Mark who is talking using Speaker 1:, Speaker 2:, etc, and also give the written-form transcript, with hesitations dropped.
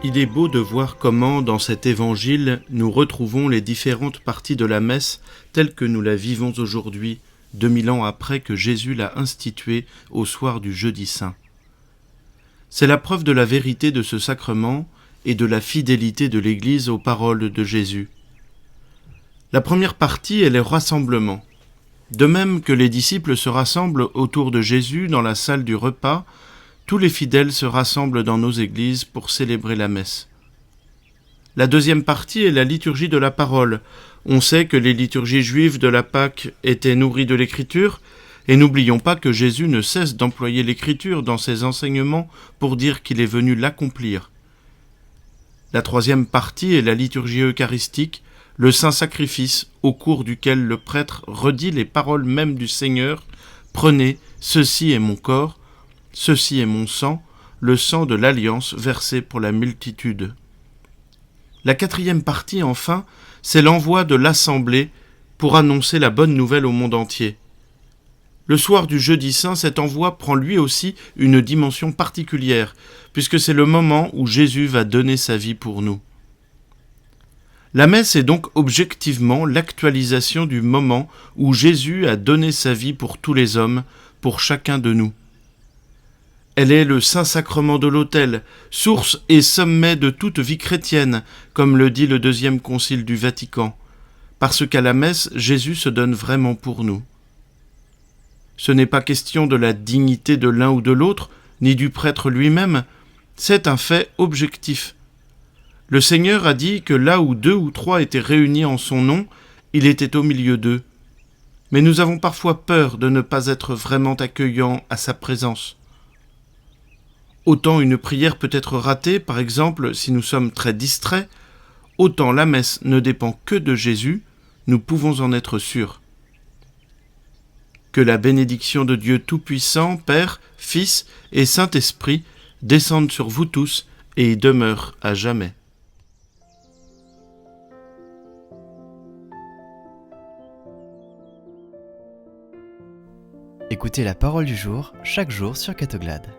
Speaker 1: Il est beau de voir comment, dans cet évangile, nous retrouvons les différentes parties de la messe telles que nous la vivons aujourd'hui, 2000 ans après que Jésus l'a instituée au soir du Jeudi Saint. C'est la preuve de la vérité de ce sacrement et de la fidélité de l'Église aux paroles de Jésus. La première partie est le rassemblement. De même que les disciples se rassemblent autour de Jésus dans la salle du repas, tous les fidèles se rassemblent dans nos églises pour célébrer la messe. La deuxième partie est la liturgie de la parole. On sait que les liturgies juives de la Pâque étaient nourries de l'Écriture, et n'oublions pas que Jésus ne cesse d'employer l'Écriture dans ses enseignements pour dire qu'il est venu l'accomplir. La troisième partie est la liturgie eucharistique, le saint sacrifice au cours duquel le prêtre redit les paroles mêmes du Seigneur « Prenez, ceci est mon corps », ceci est mon sang, le sang de l'alliance versé pour la multitude. La quatrième partie, enfin, c'est l'envoi de l'Assemblée pour annoncer la bonne nouvelle au monde entier. Le soir du Jeudi Saint, cet envoi prend lui aussi une dimension particulière, puisque c'est le moment où Jésus va donner sa vie pour nous. La messe est donc objectivement l'actualisation du moment où Jésus a donné sa vie pour tous les hommes, pour chacun de nous. Elle est le Saint-Sacrement de l'autel, source et sommet de toute vie chrétienne, comme le dit le deuxième concile du Vatican, parce qu'à la messe, Jésus se donne vraiment pour nous. Ce n'est pas question de la dignité de l'un ou de l'autre, ni du prêtre lui-même, c'est un fait objectif. Le Seigneur a dit que là où 2 ou 3 étaient réunis en son nom, il était au milieu d'eux. Mais nous avons parfois peur de ne pas être vraiment accueillants à sa présence. Autant une prière peut être ratée, par exemple, si nous sommes très distraits, autant la messe ne dépend que de Jésus, nous pouvons en être sûrs. Que la bénédiction de Dieu Tout-Puissant, Père, Fils et Saint-Esprit descende sur vous tous et y demeure à jamais.
Speaker 2: Écoutez la parole du jour chaque jour sur Catoglade.